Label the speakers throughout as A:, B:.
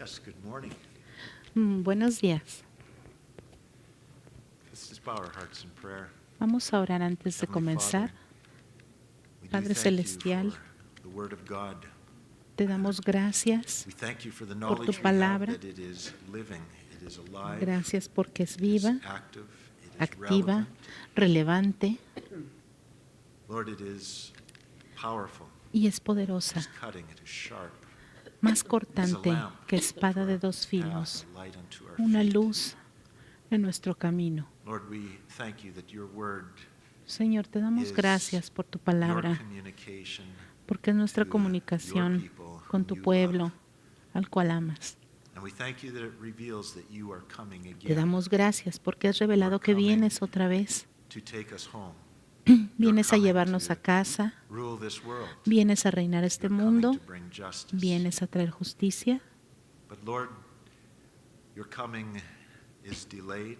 A: Yes, good morning.
B: Buenos días.
A: Let's just bow our hearts in prayer.
B: Vamos a orar antes de
A: Heavenly
B: comenzar.
A: Father, we do
B: Padre
A: thank
B: Celestial,
A: you for the Word of God.
B: te damos gracias
A: We thank you for the
B: por tu
A: knowledge we have
B: palabra.
A: that it is living, it is alive,
B: Gracias porque es
A: it is
B: viva,
A: active, it is
B: activa,
A: relevant.
B: relevante
A: Lord, it is powerful,
B: y es
A: it
B: poderosa,
A: is cutting, it is sharp.
B: más cortante que espada de dos filos, una luz en nuestro camino.
A: Lord, we thank you that your word
B: Señor, te damos
A: is
B: gracias por tu
A: your
B: palabra,
A: communication
B: porque es nuestra
A: to
B: comunicación
A: your people
B: con
A: whom
B: tu
A: you
B: pueblo,
A: love.
B: al cual amas.
A: And we thank you that it reveals that you are coming
B: Te
A: again
B: damos gracias porque has revelado que vienes otra vez.
A: to take us home.
B: Vienes a llevarnos a casa,
A: Rule this world.
B: vienes a reinar este
A: You're coming
B: mundo,
A: to bring justice.
B: vienes a traer justicia,
A: But Lord, your coming is delayed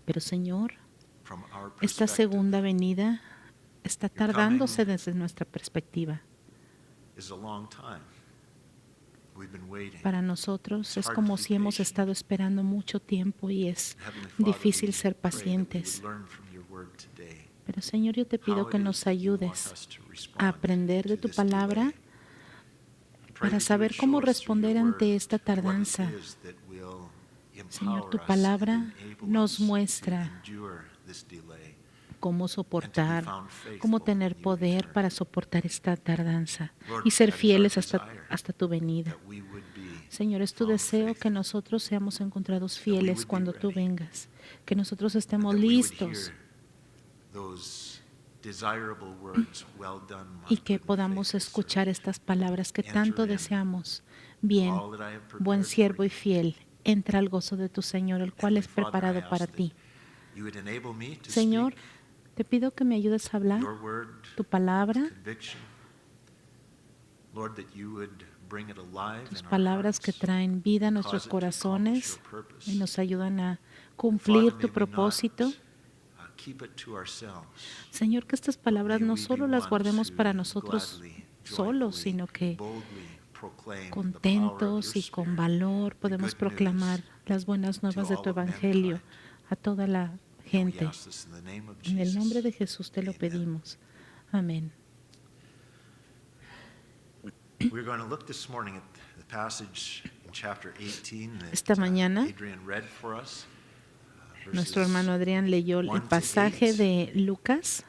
B: pero Señor,
A: from our
B: esta
A: perspective.
B: segunda venida está
A: Your
B: tardándose
A: coming
B: desde nuestra perspectiva.
A: Is a long time. We've been waiting.
B: Para nosotros es
A: hard
B: como
A: to be
B: si hemos
A: patient.
B: estado esperando mucho tiempo y es
A: Heavenly Father,
B: difícil
A: we
B: ser
A: pray that we
B: pacientes.
A: would learn from your word today
B: Pero Señor, yo te pido
A: how
B: que
A: it
B: nos
A: is that you want
B: ayudes
A: us to respond
B: a aprender de
A: to
B: tu
A: this
B: palabra
A: delay. Pray
B: para
A: that you
B: saber
A: would
B: cómo
A: show us through your
B: responder ante
A: word
B: esta
A: what it
B: tardanza.
A: is that will
B: Señor,
A: empower
B: tu
A: us and
B: palabra
A: enable
B: nos
A: us to
B: muestra
A: endure this delay.
B: cómo soportar, cómo tener
A: when you
B: poder
A: return.
B: para soportar esta tardanza
A: Lord,
B: y ser
A: that is our
B: fieles
A: desire,
B: hasta tu venida.
A: that we would be
B: Señor, es tu
A: found
B: deseo que
A: faithful,
B: nosotros seamos encontrados
A: we
B: fieles
A: would be
B: cuando tú
A: ready,
B: vengas, que nosotros
A: and
B: estemos
A: that we would
B: listos
A: hear those desirable words, well done, my
B: y que
A: good and
B: podamos
A: faithful
B: escuchar
A: servant.
B: estas palabras que
A: Enter
B: tanto
A: in
B: deseamos. Bien,
A: All that I have prepared
B: buen
A: for
B: siervo y
A: you.
B: fiel, entra al gozo de tu Señor, el cual
A: Heavenly
B: es
A: Father, I
B: preparado
A: ask
B: para
A: that
B: ti.
A: you would enable me to
B: Señor,
A: speak
B: te pido que me ayudes a hablar
A: your word
B: tu palabra,
A: with conviction. Lord, that you would bring it alive
B: tus
A: in our
B: palabras que
A: hearts,
B: traen vida a
A: and
B: nuestros
A: cause it to accomplish
B: corazones
A: your purpose.
B: y nos ayudan a
A: Father,
B: cumplir
A: may
B: tu
A: we
B: propósito.
A: not, keep it to ourselves,
B: Señor, que estas palabras
A: may
B: no
A: we be
B: solo las
A: ones
B: guardemos
A: who
B: para nosotros
A: gladly,
B: solos,
A: joyfully,
B: sino que
A: boldly proclaim the power of
B: contentos
A: your
B: y con
A: Spirit,
B: valor
A: the
B: podemos
A: good
B: proclamar
A: news
B: las buenas
A: to
B: nuevas de
A: all
B: tu
A: of
B: evangelio
A: mankind.
B: a toda la
A: And we
B: gente.
A: ask this in the name of
B: En el nombre de
A: Jesus.
B: Jesús te lo
A: Amen.
B: pedimos. Amén.
A: We're going to look this morning at the passage in chapter 18 that
B: Esta mañana,
A: Adrian read for us.
B: Nuestro
A: verses
B: hermano Adrián leyó el
A: 1 to
B: pasaje
A: 8.
B: de Lucas,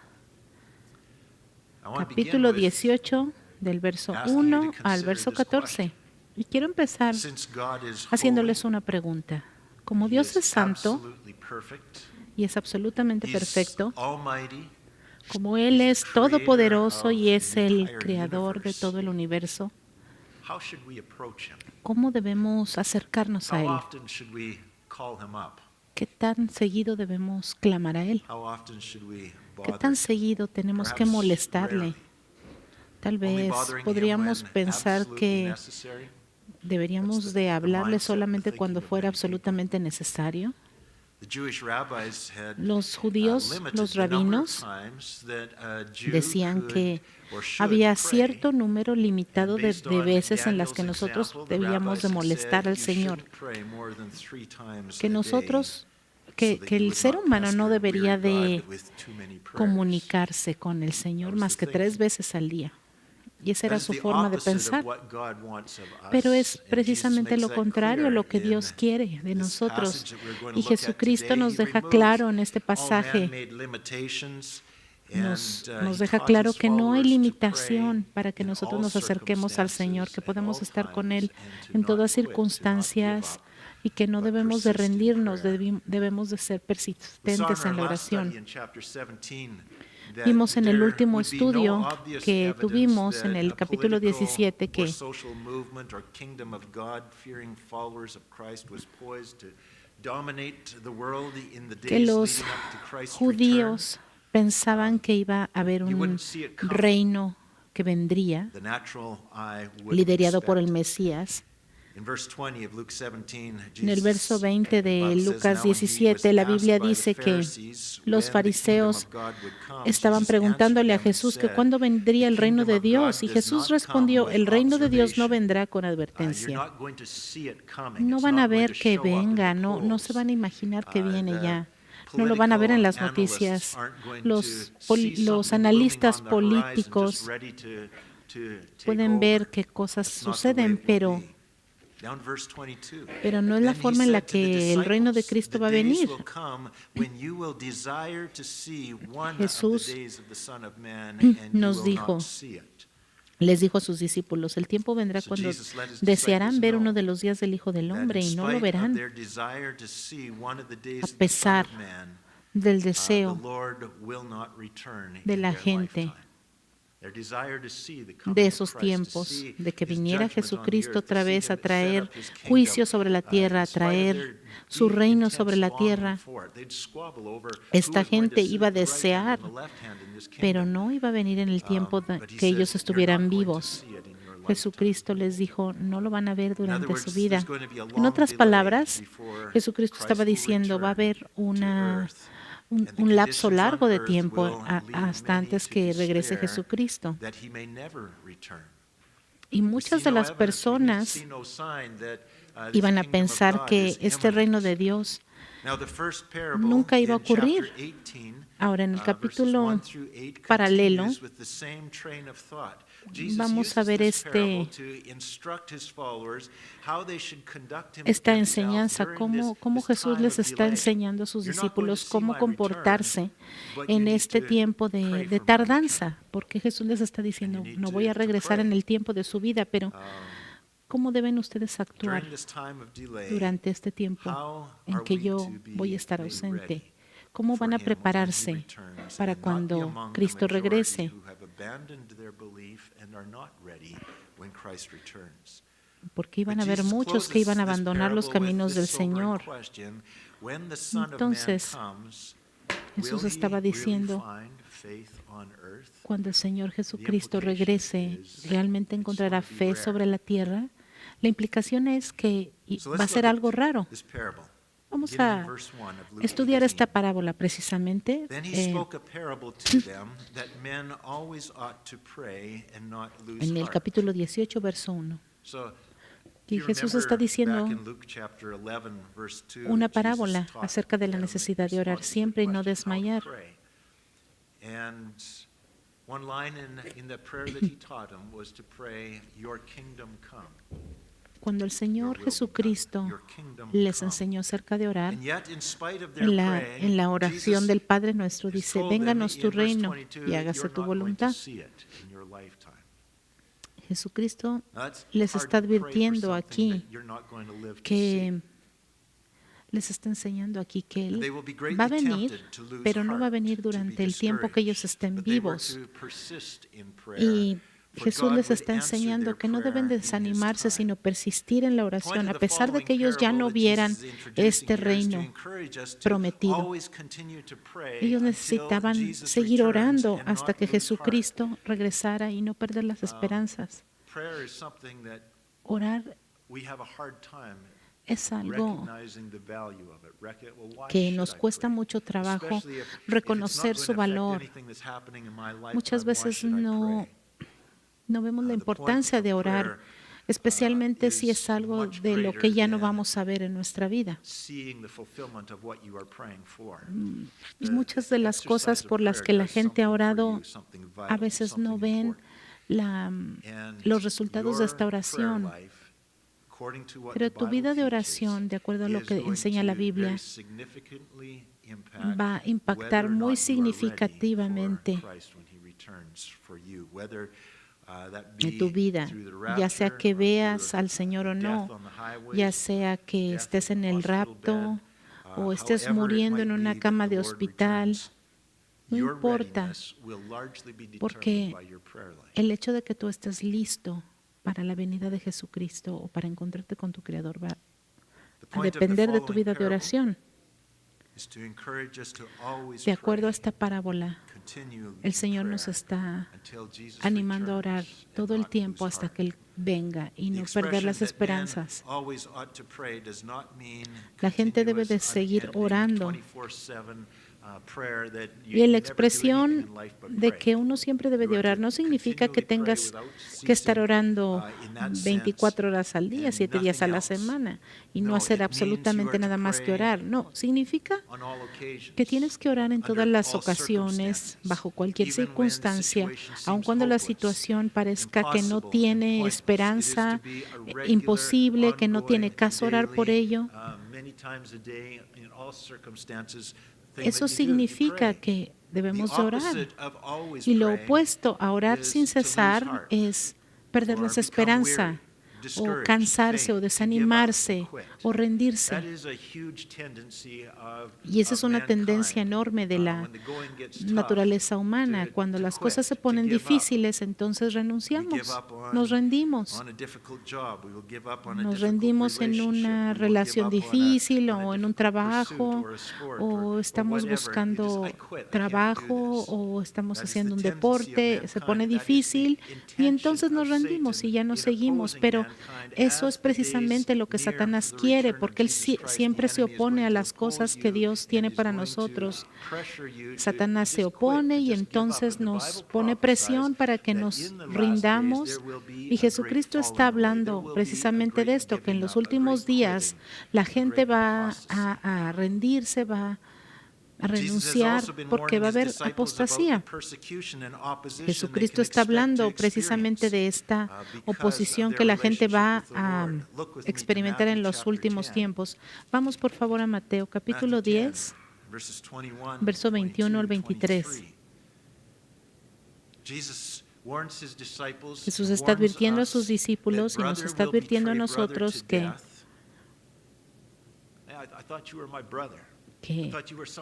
A: I want to
B: capítulo
A: begin with,
B: 18, del verso
A: asking you to
B: 1 al
A: consider
B: verso
A: this
B: 14.
A: question.
B: Y quiero empezar
A: Since God is
B: haciéndoles
A: holy,
B: una pregunta. Como
A: He
B: Dios
A: is
B: es santo
A: absolutely perfect,
B: y es absolutamente
A: He's
B: perfecto,
A: almighty,
B: como Él
A: He's
B: es
A: the creator
B: todopoderoso
A: of
B: y es
A: the
B: el
A: entire
B: creador de
A: universe,
B: todo el universo,
A: how should we approach Him?
B: ¿cómo debemos acercarnos a
A: How
B: Él?
A: often should we call Him up?
B: ¿Qué tan seguido debemos clamar a Él?
A: How often should we
B: ¿Qué
A: bother
B: tan
A: Him?
B: seguido tenemos que
A: Perhaps
B: molestarle?
A: rarely.
B: Tal
A: Only
B: vez
A: bothering Him
B: podríamos
A: when
B: pensar
A: absolutely
B: que
A: necessary.
B: deberíamos
A: That's
B: de
A: the
B: hablarle
A: mindset, the
B: solamente
A: thinking
B: cuando
A: of
B: fuera
A: many people.
B: absolutamente necesario.
A: The Jewish rabbis had
B: Los judíos,
A: limited
B: los
A: the number of
B: rabinos,
A: times that a Jew
B: decían
A: could
B: que
A: or should
B: había
A: pray.
B: cierto número limitado
A: And
B: de
A: based on
B: veces en las que
A: Daniel's
B: nosotros
A: example, the
B: debíamos
A: rabbis
B: de
A: had
B: molestar
A: said
B: al
A: you
B: Señor.
A: shouldn't pray more than 3 times
B: Que
A: a day,
B: nosotros,
A: so
B: que
A: that you
B: el
A: would
B: ser
A: not
B: humano
A: pester
B: no
A: and
B: debería
A: weary
B: de
A: God with too many prayers.
B: comunicarse con el Señor
A: That was
B: más
A: the
B: que 3
A: thinking.
B: veces al día. Y esa
A: That
B: era
A: is
B: su
A: the
B: forma de
A: opposite of
B: pensar.
A: what God wants of us,
B: Pero es
A: and Jesus
B: precisamente
A: makes
B: lo
A: that
B: contrario
A: clear
B: lo que
A: in
B: Dios quiere de
A: this
B: nosotros.
A: passage that we're going to
B: Y
A: look at
B: Jesucristo
A: today.
B: nos
A: He
B: deja
A: removes
B: claro en este
A: all
B: pasaje,
A: man-made limitations,
B: nos
A: and
B: nos
A: he
B: deja
A: taught
B: claro
A: his
B: que no hay
A: followers to
B: limitación
A: pray
B: para que
A: in
B: nosotros
A: all
B: nos acerquemos al Señor, que
A: circumstances, at
B: podemos
A: all
B: estar con
A: times,
B: Él
A: and to
B: en
A: not
B: todas
A: quit, to not give
B: circunstancias
A: up,
B: y que no
A: but
B: debemos de
A: persist in
B: rendirnos,
A: prayer.
B: debemos de ser
A: We saw in
B: persistentes
A: our
B: en la
A: last study
B: oración.
A: in chapter 17 that
B: Vimos en el
A: there
B: último
A: would be no
B: estudio
A: obvious
B: que
A: evidence
B: tuvimos en
A: that
B: el
A: a
B: capítulo
A: political
B: 17
A: or
B: que
A: social movement or kingdom of God-fearing followers of Christ was poised to dominate the world in the
B: que
A: days
B: los
A: leading up to Christ's return.
B: judíos pensaban que iba a haber
A: You
B: un
A: wouldn't see it coming.
B: reino que vendría,
A: The natural eye wouldn't
B: liderado por el
A: expect it.
B: Mesías,
A: In verse 20 of Luke 17,
B: En el verso 20 de
A: says,
B: Lucas
A: "Now when he was
B: 17, la Biblia
A: asked by the
B: dice que
A: Pharisees
B: los
A: when the
B: fariseos
A: kingdom of God would come,
B: estaban
A: Jesus
B: preguntándole a
A: answered them and
B: Jesús que
A: said,
B: cuándo vendría
A: "The
B: el reino
A: kingdom
B: de
A: of
B: Dios.
A: God
B: Y
A: does
B: Jesús
A: not come
B: respondió,
A: with
B: el reino de Dios no
A: observation.
B: vendrá con
A: You're
B: advertencia.
A: not going to see it coming.
B: No
A: It's
B: van a
A: not going
B: ver
A: to
B: que
A: show up in
B: venga,
A: the
B: no se
A: polls.
B: van a imaginar que viene
A: The
B: ya. No lo van a ver en las
A: political analysts
B: noticias.
A: aren't going
B: Los,
A: to see
B: los
A: something looming
B: analistas
A: on the horizon just
B: políticos
A: ready to take
B: pueden ver
A: over.
B: qué cosas
A: That's not the way
B: suceden,
A: it will
B: pero
A: be. Down verse 22.
B: no es la
A: Then he
B: forma en la
A: said to the
B: que el reino de
A: disciples,
B: Cristo
A: "The
B: va a
A: days
B: venir.
A: will come when you will desire to see one of the
B: Jesús
A: days of the Son of Man, and you
B: nos
A: will
B: dijo,
A: not see it."
B: Les dijo a sus discípulos, el tiempo vendrá
A: So
B: cuando
A: Jesus let his
B: desearán
A: disciples
B: ver
A: know
B: uno de los días del Hijo del
A: that
B: Hombre
A: in
B: y no lo
A: spite of
B: verán.
A: their desire to see one of the days
B: A
A: of the Son
B: pesar
A: of Man,
B: del
A: the
B: deseo
A: Lord will not return
B: de
A: in
B: la
A: their
B: gente
A: lifetime. Their desire to see the coming
B: de
A: of
B: esos
A: Christ, to
B: tiempos,
A: see
B: de que
A: his
B: viniera
A: judgment on the
B: Jesucristo
A: earth, to
B: otra
A: see
B: vez a
A: him set
B: traer
A: up his kingdom,
B: juicio sobre la tierra, a
A: in spite of
B: traer
A: their
B: su
A: deep,
B: reino
A: intense
B: sobre la
A: longing
B: tierra.
A: for it. They'd squabble over who
B: Esta
A: was going to
B: gente
A: sit
B: iba a
A: at the right hand
B: desear,
A: and the left hand in this
B: pero
A: kingdom.
B: no iba a venir en el tiempo
A: But he
B: que ellos
A: said, "You're
B: estuvieran
A: not going to
B: vivos.
A: see it in your lifetime."
B: Jesucristo les dijo, no lo van a ver
A: In other
B: durante
A: words,
B: su vida.
A: there's going to be a
B: En
A: long
B: otras
A: delay
B: palabras,
A: before
B: Jesucristo
A: Christ
B: estaba
A: will
B: diciendo, va a
A: return
B: haber
A: to earth. And the
B: un lapso
A: conditions on
B: largo de
A: earth
B: tiempo
A: will lead
B: hasta
A: many
B: antes
A: to
B: que regrese
A: despair
B: Jesucristo.
A: that he may never return.
B: Y
A: We
B: muchas
A: see
B: de
A: no
B: las
A: evidence, we
B: personas
A: see no sign that this
B: iban a
A: kingdom of
B: pensar
A: God
B: que
A: is
B: este reino de
A: imminent.
B: Dios
A: Now, the first parable
B: nunca iba a
A: in chapter
B: ocurrir.
A: 18,
B: Ahora, en el
A: verses
B: capítulo
A: 1 through 8,
B: paralelo,
A: continues with the same train of thought. Jesus
B: vamos a
A: uses
B: ver
A: this parable to instruct his followers how they should conduct
B: esta
A: themselves
B: enseñanza,
A: during this
B: cómo Jesús
A: time
B: les
A: of
B: está
A: delay.
B: enseñando a sus
A: You're not going to
B: discípulos
A: see
B: cómo
A: my
B: comportarse
A: return, but you
B: en
A: need
B: este
A: to
B: tiempo
A: pray
B: de
A: for my
B: tardanza,
A: return.
B: porque Jesús les está diciendo,
A: And you need
B: no voy a
A: to
B: regresar en
A: pray.
B: el tiempo de su vida, pero ¿cómo deben ustedes actuar
A: During this time of delay,
B: durante este tiempo
A: how
B: en
A: are
B: que
A: we
B: yo
A: to be
B: voy a estar
A: made
B: ausente?
A: ready
B: ¿Cómo
A: for
B: van a
A: him when he
B: prepararse
A: returns,
B: para
A: and not be
B: cuando
A: among the
B: Cristo
A: majority
B: regrese?
A: who have abandoned their belief and are not ready when Christ returns?
B: Porque iban a
A: But
B: haber
A: Jesus
B: muchos que
A: closes
B: iban a
A: this
B: abandonar los
A: parable with
B: caminos
A: this
B: del
A: sobering
B: Señor.
A: question, when the Son of Man
B: Entonces,
A: comes,
B: Jesús
A: will he
B: estaba
A: really
B: diciendo,
A: find faith on earth?
B: cuando el Señor Jesucristo
A: implication
B: regrese,
A: is
B: ¿realmente
A: it's
B: encontrará
A: going to be
B: fe
A: rare.
B: sobre la tierra? La implicación es que
A: So
B: va a
A: let's
B: ser
A: look
B: algo
A: at
B: raro.
A: this parable,
B: Vamos
A: beginning in
B: a
A: verse 1 of Luke
B: estudiar
A: 18.
B: esta parábola precisamente.
A: Then he spoke a parable to them that men always ought to pray and not lose
B: En el
A: heart.
B: capítulo 18, verso 1.
A: So,
B: Y
A: you
B: Jesús
A: remember
B: está diciendo
A: back in Luke chapter 11, verse 2,
B: una
A: Jesus
B: parábola
A: taught
B: acerca de la
A: them
B: necesidad de orar
A: responses to the
B: siempre y no
A: question, how to
B: desmayar.
A: pray. And one line in the prayer that he taught them was to pray, "Your kingdom come."
B: Cuando el
A: Your
B: Señor
A: will be done.
B: Jesucristo
A: Your kingdom
B: les
A: come.
B: enseñó acerca de orar,
A: And yet, in spite of their
B: en la
A: praying,
B: oración
A: Jesus
B: del Padre nuestro
A: has
B: dice,
A: told them
B: vénganos tu
A: in verse
B: reino
A: 22
B: y
A: that
B: hágase
A: you're
B: tu
A: not going to
B: voluntad.
A: see it in your lifetime.
B: Jesucristo
A: Now, that's
B: les
A: hard
B: está
A: to pray for
B: advirtiendo
A: something
B: aquí
A: that you're not going to live to see.
B: que les está enseñando aquí que
A: And
B: Él
A: they will be greatly
B: va a venir,
A: tempted to lose
B: pero no va a
A: heart,
B: venir
A: to be
B: durante el tiempo que ellos
A: discouraged,
B: estén
A: but they were
B: vivos.
A: to persist in prayer,
B: Y
A: for
B: Jesús
A: God
B: les
A: would
B: está
A: answer
B: enseñando
A: their
B: que no deben
A: prayer in His
B: desanimarse,
A: time.
B: sino persistir en la
A: The point
B: oración,
A: of
B: a
A: the
B: pesar de
A: following
B: que ellos ya
A: parable
B: no
A: that
B: vieran
A: Jesus is introducing
B: este
A: here is to
B: reino
A: encourage us to
B: prometido.
A: always continue to pray
B: Ellos
A: until
B: necesitaban
A: Jesus
B: seguir
A: returns
B: orando
A: and
B: hasta
A: not
B: que
A: lose heart.
B: Jesucristo regresara y no perder las esperanzas.
A: Prayer is something that
B: Orar
A: we have a hard time
B: es algo
A: recognizing the value of it. Well, why
B: que
A: should
B: nos
A: I
B: cuesta
A: pray?
B: mucho trabajo
A: Especially if it's not
B: reconocer
A: going
B: su
A: to affect
B: valor.
A: anything that's happening in my lifetime,
B: Muchas
A: why
B: veces
A: should I
B: no
A: pray?
B: vemos la
A: The point
B: importancia
A: of
B: de orar,
A: prayer,
B: especialmente si
A: is
B: es algo
A: much
B: de lo
A: greater
B: que ya no
A: than
B: vamos a ver en nuestra vida.
A: seeing the fulfillment of what you are praying for.
B: Y muchas de las cosas por las que la gente ha orado a veces no ven los resultados de esta oración. Pero tu vida de oración, de acuerdo a lo que enseña la Biblia, va a impactar muy significativamente en tu vida, ya sea que veas al Señor o no, ya sea que estés en el rapto o estés muriendo en una cama de hospital. No importa, porque el hecho de que tú estés listo para la venida de Jesucristo o para encontrarte con tu Creador va a depender de tu vida de oración. De acuerdo a esta parábola, el Señor nos está animando a orar todo el tiempo hasta que Él venga y no perder las esperanzas. La gente debe de seguir orando. Y la expresión de que uno siempre debe de orar no significa que tengas que estar orando 24 horas al día, 7 días a la semana y no hacer absolutamente nada más que orar. No, significa que tienes que orar en todas las ocasiones, bajo cualquier circunstancia, aun cuando la situación parezca que no tiene esperanza, imposible, que no tiene caso orar por ello. Eso significa que debemos de orar. Y lo opuesto a orar sin cesar es perder la esperanza, o cansarse, o desanimarse, o rendirse. Y esa es una tendencia enorme de la naturaleza humana. Cuando las cosas se ponen difíciles, entonces renunciamos, nos rendimos. Nos rendimos en una relación difícil o en un trabajo, o estamos buscando trabajo, o estamos haciendo un deporte, se pone difícil y entonces nos rendimos y ya no seguimos. Pero eso es precisamente lo que Satanás quiere, porque él siempre se opone a las cosas que Dios tiene para nosotros. Satanás se opone y entonces nos pone presión para que nos rindamos. Y Jesucristo está hablando precisamente de esto, que en los últimos días la gente va a rendirse, va a renunciar, porque va a haber apostasía. Jesucristo está hablando precisamente de esta oposición que la gente va a experimentar en los últimos tiempos. Vamos por favor a Mateo capítulo 10, verso 21 al 23. Jesús está advirtiendo a sus discípulos y nos está advirtiendo a nosotros que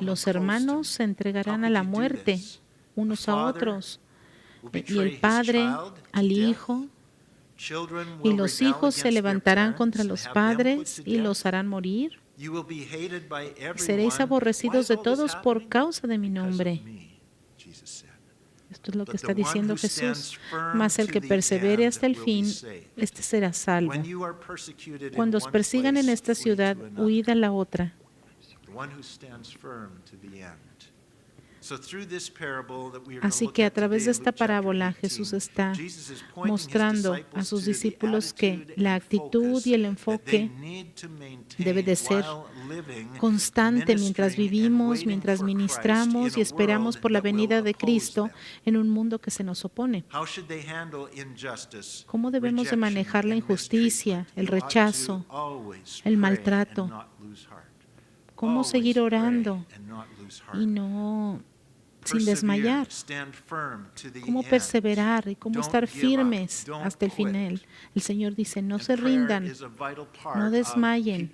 B: los hermanos se entregarán a la muerte unos a otros, y el padre al hijo, y los hijos se levantarán contra los padres y los harán morir. Seréis aborrecidos de todos por causa de mi nombre. Esto es lo que está diciendo Jesús. Mas el que persevere hasta el fin, este será salvo. Cuando os persigan en esta ciudad, huid a la otra. Así que a través de esta parábola Jesús está mostrando a sus discípulos que la actitud y el enfoque debe de ser constante mientras vivimos, mientras ministramos y esperamos por la venida de Cristo en un mundo que se nos opone. ¿Cómo debemos de manejar la injusticia, el rechazo, el maltrato? ¿Cómo seguir orando y no sin desmayar? ¿Cómo perseverar y cómo estar firmes hasta el final? El Señor dice, no se rindan, no desmayen.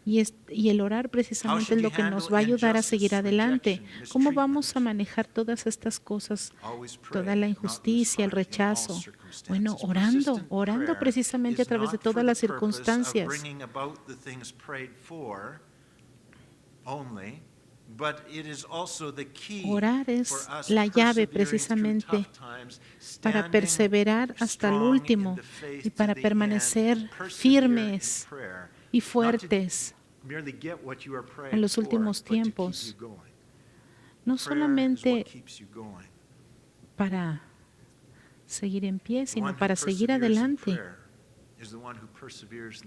B: Y el orar precisamente es lo que nos va a ayudar a seguir adelante. ¿Cómo vamos a manejar todas estas cosas, toda la injusticia, el rechazo? Bueno, orando precisamente a través de todas las circunstancias. Orar es la llave precisamente para perseverar hasta el último y para permanecer firmes y fuertes en los últimos tiempos. No solamente para seguir en pie, sino para seguir adelante.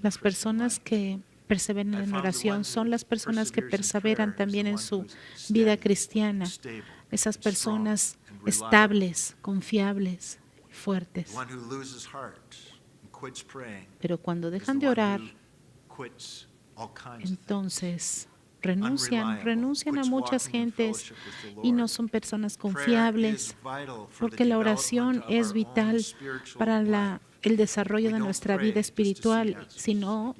B: Las personas que perseveran en oración son las personas que perseveran también en su vida cristiana. Esas personas estables, confiables, fuertes. Pero cuando dejan de orar, entonces renuncian a muchas gentes y no son personas confiables, porque la oración es vital para el desarrollo de nuestra vida espiritual. Si no,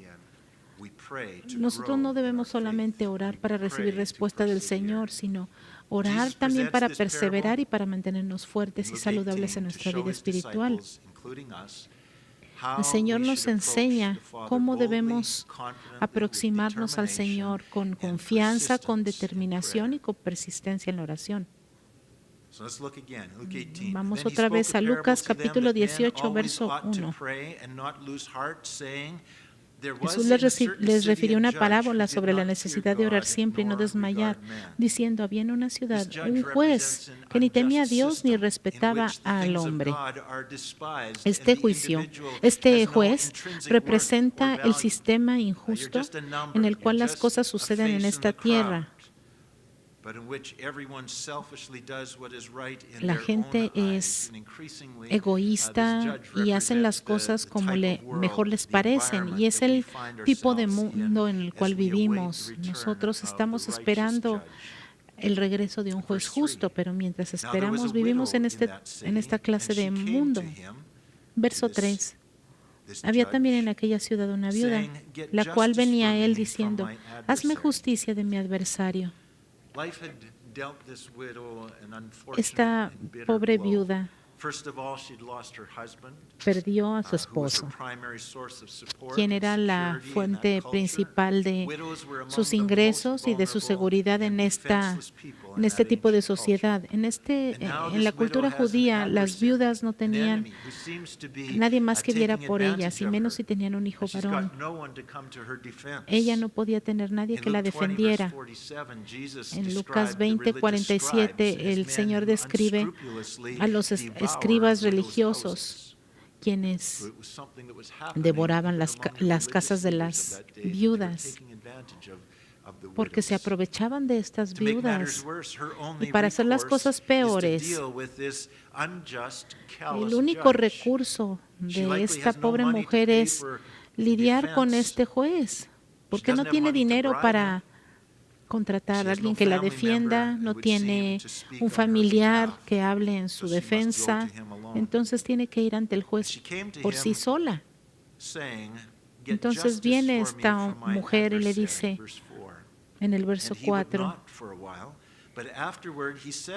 B: nosotros no debemos solamente orar para recibir respuesta del Señor, sino orar también para perseverar y para mantenernos fuertes y saludables en nuestra vida espiritual. El Señor nos enseña cómo debemos aproximarnos al Señor con confianza, con determinación y con persistencia en la oración. Vamos otra vez a Lucas capítulo 18, verso 1. Jesús les refirió una parábola sobre la necesidad de orar siempre y no desmayar, diciendo, había en una ciudad un juez que ni temía a Dios ni respetaba al hombre. Este juez representa el sistema injusto en el cual las cosas suceden en esta tierra. La gente es egoísta y hacen las cosas como mejor les parecen, y es el tipo de mundo en el cual vivimos. Nosotros estamos esperando el regreso de un juez justo, pero mientras esperamos vivimos en esta clase de mundo. Verso 3. Había también en aquella ciudad una viuda, la cual venía a él diciendo, hazme justicia de mi adversario. Esta pobre viuda perdió a su esposo, quien era la fuente principal de sus ingresos y de su seguridad en este tipo de sociedad. En la cultura judía, las viudas no tenían nadie más que viera por ellas, y menos si tenían un hijo varón. Ella no podía tener nadie que la defendiera. En Lucas 20:47, el Señor describe a los escribas religiosos, quienes devoraban las casas de las viudas, porque se aprovechaban de estas viudas. Y para hacer las cosas peores, el único recurso de esta pobre mujer es lidiar con este juez, porque no tiene dinero para contratar a alguien que la defienda, no tiene un familiar que hable en su defensa, entonces tiene que ir ante el juez por sí sola. Entonces viene esta mujer y le dice en el verso 4,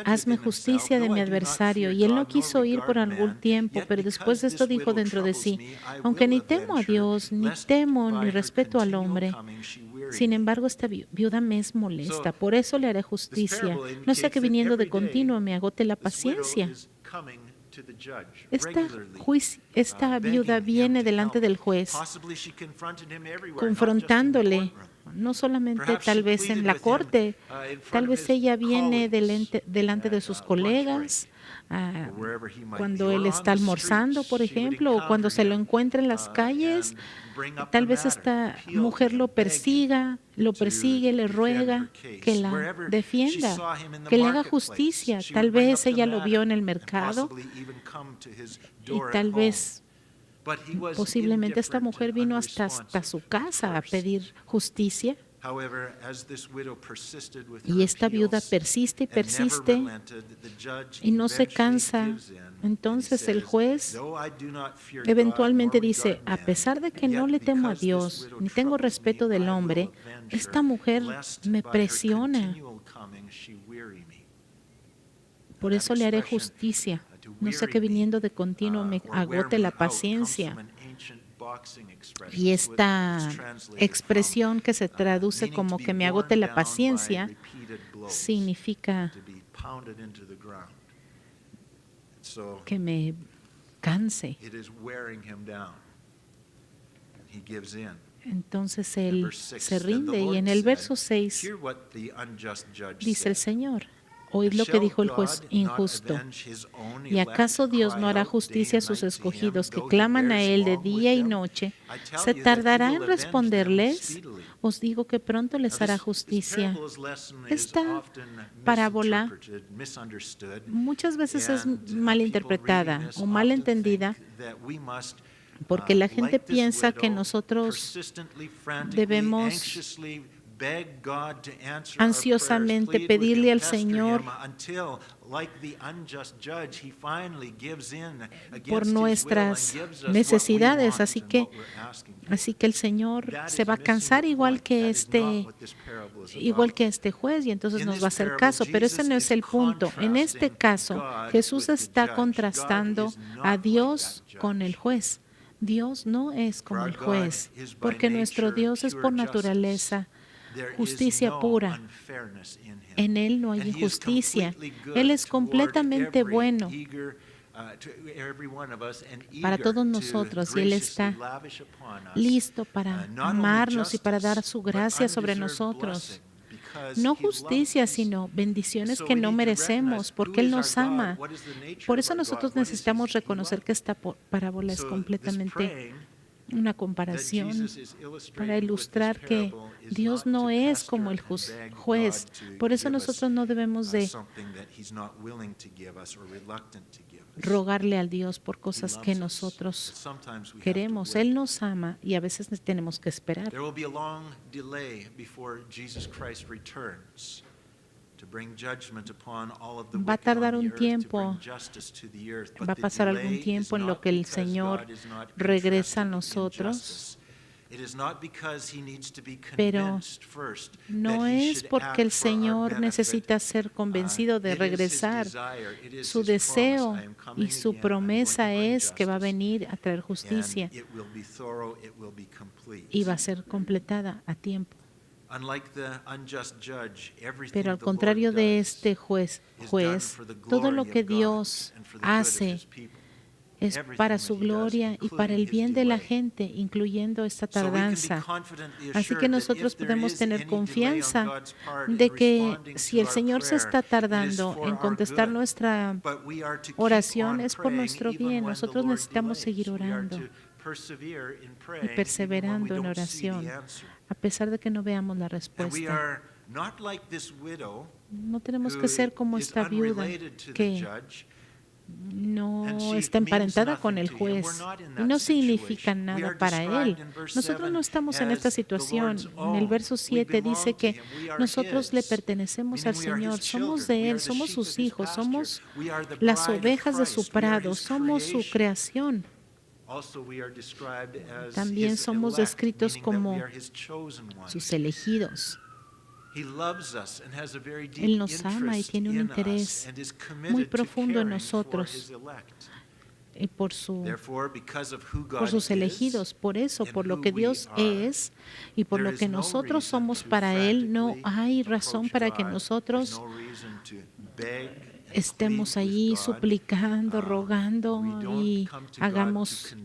B: hazme justicia de mi adversario. Y él no quiso ir por algún tiempo, pero después de esto dijo dentro de sí, aunque ni temo a Dios, ni temo ni respeto al hombre, sin embargo esta viuda me es molesta, por eso le haré justicia, no sea que viniendo de continuo me agote la paciencia. Esta viuda viene delante del juez, confrontándole, no solamente tal vez en la corte, tal vez ella viene delante de sus colegas, cuando él está almorzando, por ejemplo, o cuando se lo encuentra en las calles. Tal vez esta mujer lo persigue, le ruega que la defienda, que le haga justicia. Tal vez ella lo vio en el mercado y tal vez, posiblemente esta mujer vino hasta su casa a pedir justicia. Y esta viuda persiste y persiste y no se cansa. Entonces el juez eventualmente dice, a pesar de que no le temo a Dios ni tengo respeto del hombre, esta mujer me presiona. Por eso le haré justicia, no sea que viniendo de continuo me agote la paciencia. Y esta expresión que se traduce como que me agote la paciencia significa que me canse. Entonces él se rinde, y en el verso 6 dice el Señor, oíd lo que dijo el juez injusto. ¿Y acaso Dios no hará justicia a sus escogidos que claman a Él de día y noche? ¿Se tardará en responderles? Os digo que pronto les hará justicia. Esta parábola muchas veces es malinterpretada o malentendida, porque la gente piensa que nosotros debemos ansiosamente pedirle al Señor por nuestras necesidades, así que el Señor se va a cansar igual que este juez, y entonces nos va a hacer caso, pero ese no es el punto. En este caso, Jesús está contrastando a Dios con el juez. Dios no es como el juez, porque nuestro Dios es por naturaleza justicia pura. En Él no hay injusticia. Él es completamente bueno para todos nosotros y Él está listo para amarnos y para dar su gracia sobre nosotros. No justicia, sino bendiciones que no merecemos, porque Él nos ama. Por eso nosotros necesitamos reconocer que esta parábola es completamente una comparación para ilustrar que Dios no es como el juez. Por eso nosotros no debemos de rogarle al Dios por cosas que nosotros queremos. Él nos ama y a veces tenemos que esperar. Va a tardar un tiempo, va a pasar algún tiempo en lo que el Señor regresa a nosotros, pero no es porque el Señor necesita ser convencido de regresar. Su deseo y su promesa es que va a venir a traer justicia y va a ser completada a tiempo. Pero al contrario de este juez, todo lo que Dios hace es para su gloria y para el bien de la gente, incluyendo esta tardanza. Así que nosotros podemos tener confianza de que si el Señor se está tardando en contestar nuestra oración es por nuestro bien. Nosotros necesitamos seguir orando y perseverando en oración, a pesar de que no veamos la respuesta. No tenemos que ser como esta viuda que no está emparentada con el juez y no significa nada para él. Nosotros no estamos en esta situación. En el verso 7 dice que nosotros le pertenecemos al Señor, somos de Él, somos sus hijos, somos las ovejas de su prado, somos su creación. También somos descritos como sus elegidos. Él nos ama y tiene un interés muy profundo en nosotros y por sus elegidos. Por eso, por lo que Dios es y por lo que nosotros somos para Él, no hay razón para que nosotros estemos allí suplicando, rogando y hagamos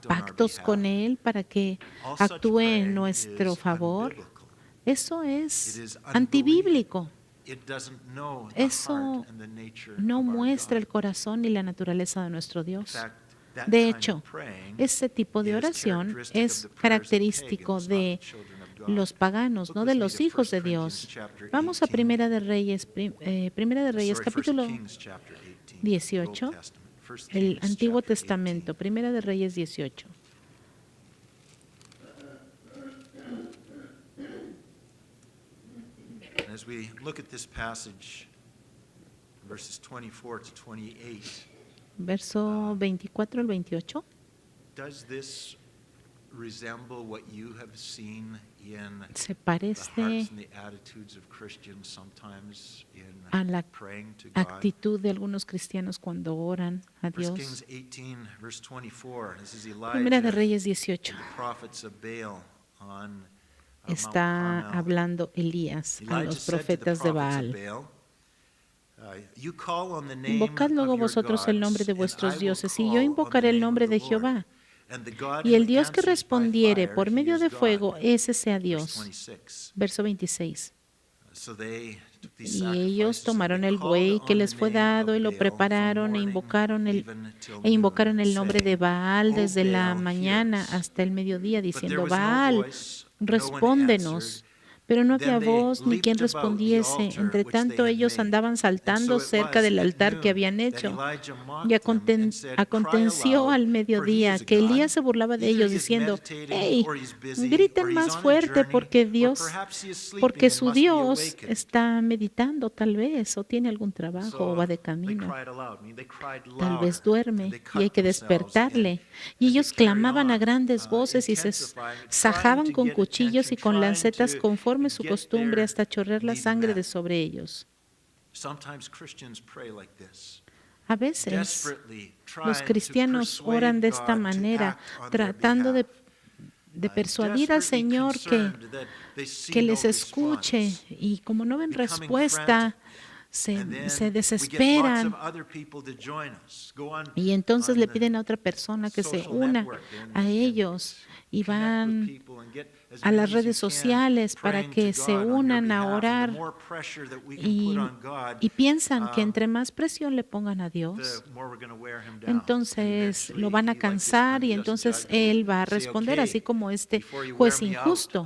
B: pactos con Él para que actúe en nuestro favor. Eso es antibíblico. Eso no muestra el corazón ni la naturaleza de nuestro Dios. De hecho, ese tipo de oración es característico de los paganos, no de los hijos de Dios. Vamos a Primera de Reyes capítulo 18, el Antiguo Testamento, Primera de Reyes 18.
A: As we look at this passage, verses 24 to 28,
B: verso 24 al 28,
A: does this resemble what you have seen in
B: se
A: the
B: parece
A: hearts and the attitudes of Christians sometimes
B: a
A: in
B: la
A: praying to God?
B: actitud de algunos cristianos cuando oran a
A: 1
B: Dios?
A: Kings 18, verse 24, this is
B: Primera de
A: Elijah
B: Reyes 18.
A: and the prophets of Baal on
B: Está
A: Mount Carmel.
B: hablando Elías a
A: Elijah
B: los
A: said to the
B: profetas de
A: prophets
B: Baal.
A: of Baal, "You call on the name
B: Invocad luego
A: of your
B: vosotros el nombre de
A: gods,
B: vuestros
A: and I will
B: dioses, y
A: call
B: yo
A: on
B: invocaré
A: the
B: el
A: name
B: nombre
A: of
B: de
A: the
B: Jehová.
A: Lord. And the God
B: Y el
A: who
B: Dios que
A: answers by
B: respondiere
A: fire,
B: por
A: he
B: medio
A: is
B: de
A: God."
B: fuego, ese sea
A: Verse
B: Dios.
A: 26.
B: Verso 26.
A: So they took these
B: Y ellos
A: sacrifices and
B: tomaron
A: they
B: el
A: called
B: buey que
A: on
B: les
A: the
B: fue
A: name
B: dado
A: of
B: y lo
A: Baal
B: prepararon
A: from
B: e
A: morning
B: invocaron
A: even till noon,
B: el nombre de
A: saying,
B: Baal
A: "O
B: desde la
A: Baal,
B: mañana
A: hear us."
B: hasta el mediodía,
A: But there
B: diciendo,
A: was no
B: Baal,
A: voice, no one
B: respóndenos.
A: answered.
B: Pero no había
A: Then they
B: voz ni quien
A: leaped about the
B: respondiese.
A: altar
B: Entre
A: which they
B: tanto,
A: had
B: ellos
A: made.
B: andaban
A: And
B: saltando
A: so it
B: cerca
A: was
B: del
A: at
B: altar que
A: noon
B: habían
A: that
B: hecho.
A: Elijah
B: Y
A: mocked them and said, "Cry
B: aconteció
A: aloud,
B: al
A: for he
B: mediodía
A: is a
B: que
A: God.
B: Elías se burlaba de
A: Either
B: ellos
A: he is
B: diciendo,
A: meditating,
B: hey,
A: or he's busy,
B: griten
A: or he's
B: más
A: on a
B: fuerte
A: journey,
B: porque
A: or perhaps he is sleeping
B: porque
A: and
B: su
A: must be
B: Dios
A: awakened."
B: está meditando tal vez o tiene algún trabajo o
A: So
B: va de
A: they
B: camino.
A: cried aloud. I mean, they cried
B: Tal
A: louder,
B: vez
A: and
B: duerme
A: they
B: y hay
A: cut
B: que
A: themselves,
B: despertarle.
A: and
B: Y
A: they
B: ellos
A: carried
B: clamaban a
A: on,
B: grandes voces y se
A: intensifying, trying
B: sajaban
A: to
B: con
A: get
B: cuchillos y
A: attention,
B: con
A: trying
B: lancetas
A: to
B: conforme su
A: get
B: costumbre
A: their
B: hasta chorrear la
A: need
B: sangre de
A: met.
B: sobre ellos.
A: Sometimes Christians pray like this.
B: A veces los cristianos oran de esta manera, tratando de persuadir al Señor que les escuche, y como no ven respuesta, se desesperan y entonces le piden a otra persona que se una a ellos y van a las redes sociales para que se unan a orar y piensan que entre más presión le pongan a Dios, entonces lo van a cansar y entonces Él va a responder, así como este juez injusto,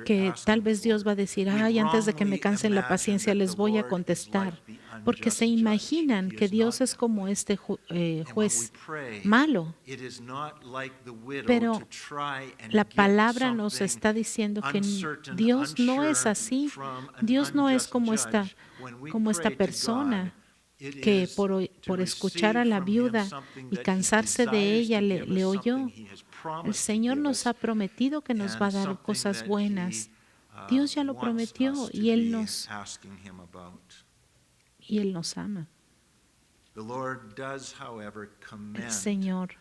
B: que tal vez Dios va a decir, ay, antes de que me cansen la paciencia les voy a contestar, porque se imaginan que Dios es como este juez malo. Pero la palabra nos está diciendo que Dios no es así. Dios no es como esta persona que por escuchar a la viuda y cansarse de ella le oyó. El Señor nos ha prometido que nos va a dar cosas buenas. Dios ya lo prometió y Él nos ama. El Señor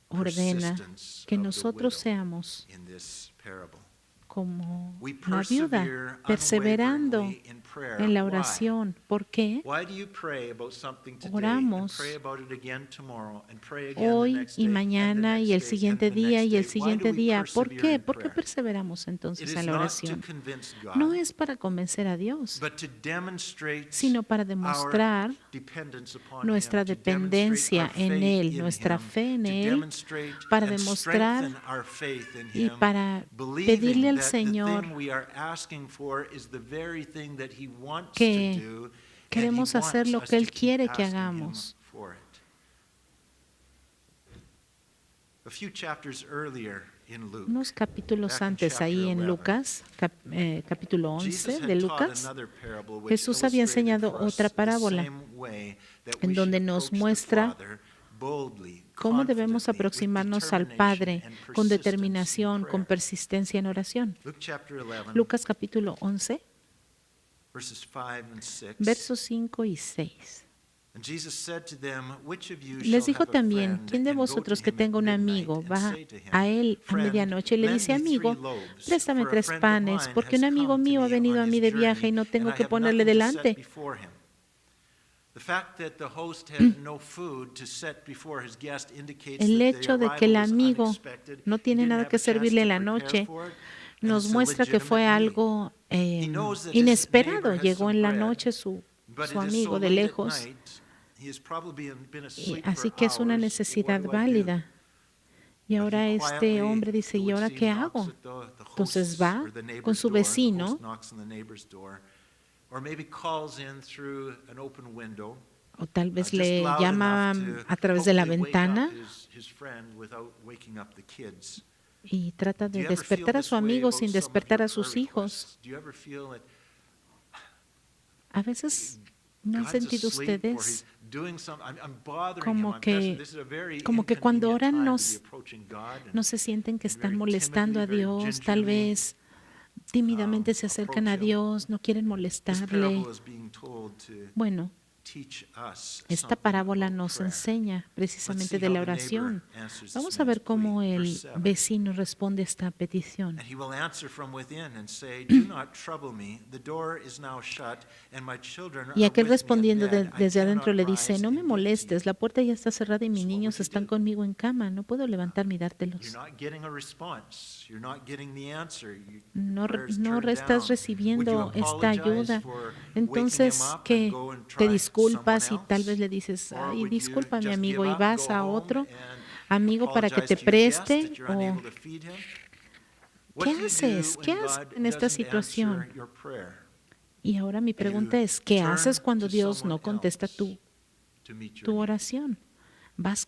B: ordena que nosotros seamos como la viuda, perseverando en la oración. ¿Por qué? Oramos hoy y mañana y el siguiente día y el siguiente día. ¿Por qué? ¿Por qué perseveramos entonces en la oración? No es para convencer a Dios, sino para demostrar nuestra dependencia en Él, nuestra fe en Él, para demostrar y para pedirle al Señor que queremos hacer lo que Él quiere que hagamos. Unos capítulos antes, ahí en Lucas, capítulo 11 de Lucas, Jesús había enseñado otra parábola en donde nos muestra cómo debemos aproximarnos al Padre con determinación, con persistencia en oración. Lucas capítulo 11, versos 5 y 6. Les dijo también, ¿quién de vosotros que tenga un amigo va a él a medianoche y le dice, amigo, préstame 3 panes, porque un amigo mío ha venido a mí de viaje y no tengo que ponerle delante? El hecho de que el amigo no tiene nada que servirle en la noche nos muestra que fue algo inesperado. Llegó en la noche su amigo de lejos, y así que es una necesidad válida. Y ahora este hombre dice, ¿y ahora qué hago? Entonces va con su vecino o tal vez le llama a través de la ventana y trata de despertar a su amigo sin despertar a sus hijos. A veces, ¿no han sentido ustedes como que cuando oran no se sienten que están molestando a Dios? Tal vez tímidamente se acercan a Dios, no quieren molestarle. Bueno, esta parábola nos enseña precisamente de la oración. Vamos a ver cómo el vecino responde a esta petición. Y aquel respondiendo desde adentro le dice, no me molestes, la puerta ya está cerrada y mis niños están conmigo en cama, no puedo levantarme y dártelos. No estás recibiendo esta ayuda. Entonces, ¿qué? Te disculpas y tal vez le dices, ay, disculpa mi amigo, y vas a otro amigo para que te preste. ¿O qué haces? ¿Qué haces en esta situación? Y ahora mi pregunta es, ¿qué haces cuando Dios no contesta tu oración? ¿Vas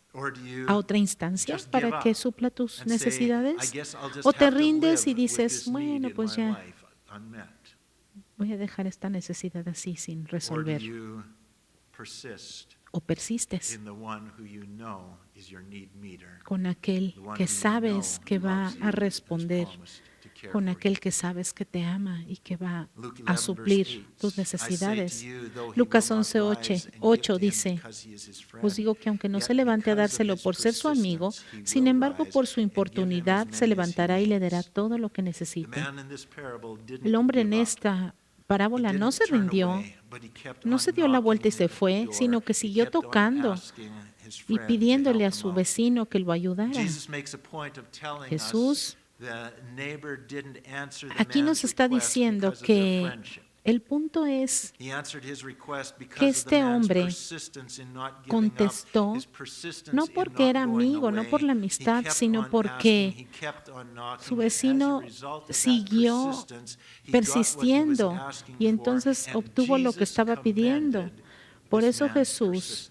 B: a otra instancia para que supla tus necesidades? ¿O te rindes y dices, bueno, pues ya voy a dejar esta necesidad así sin resolver? ¿O persistes con aquel que sabes que va a responder con aquel que sabes que te ama y que va a suplir tus necesidades. Lucas 11:8 dice, os digo que aunque no se levante a dárselo por ser su amigo, sin embargo por su importunidad se levantará y le dará todo lo que necesite. El hombre en esta parábola no se rindió, no se dio la vuelta y se fue, sino que siguió tocando y pidiéndole a su vecino que lo ayudara. Jesús aquí nos está diciendo que el punto es que este hombre contestó no porque era amigo, no por la amistad, sino porque su vecino siguió persistiendo y entonces obtuvo lo que estaba pidiendo. Por eso Jesús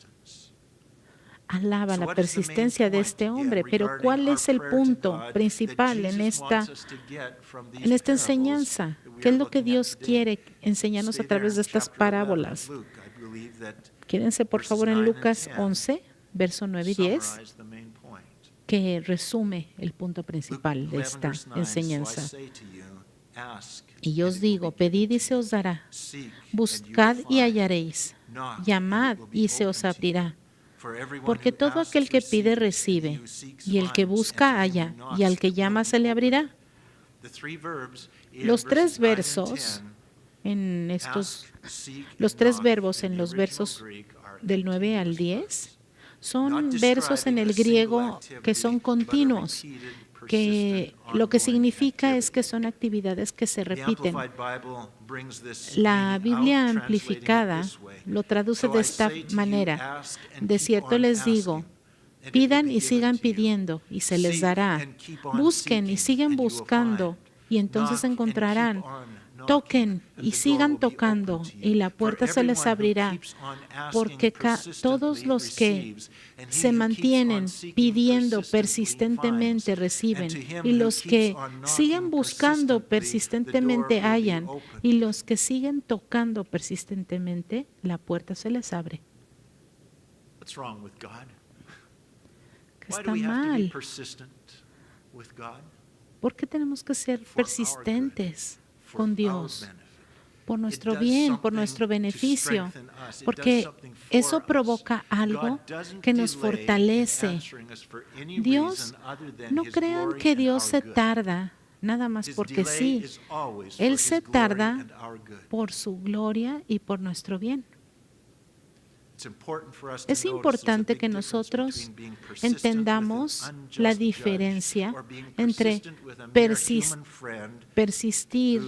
B: alaba la persistencia de este hombre, pero ¿cuál es el punto principal en esta enseñanza? ¿Qué es lo que Dios quiere enseñarnos a través de estas parábolas? Quédense por favor en Lucas 11, verso 9 y 10, que resume el punto principal de esta enseñanza. Y yo os digo, pedid y se os dará, buscad y hallaréis, llamad y se os abrirá. Porque todo aquel que pide recibe, y el que busca halla, y al que llama se le abrirá. Los tres verbos en los versos del 9 al 10 son versos en el griego que son continuos, que lo que significa es que son actividades que se repiten. La Biblia amplificada lo traduce de esta manera: de cierto les digo, pidan y sigan pidiendo y se les dará. Busquen y sigan buscando y entonces encontrarán. Toquen y sigan tocando y la puerta se les abrirá, porque todos los que se mantienen pidiendo persistentemente reciben, y los que siguen buscando persistentemente hallan, y los que siguen tocando persistentemente, la puerta se les abre. ¿Qué está mal? ¿Por qué tenemos que ser persistentes con Dios? Por nuestro bien, por nuestro beneficio, porque eso provoca algo que nos fortalece. Dios, no crean que Dios se tarda nada más porque sí. Él se tarda por su gloria y por nuestro bien. Es importante que nosotros entendamos la diferencia entre persistir.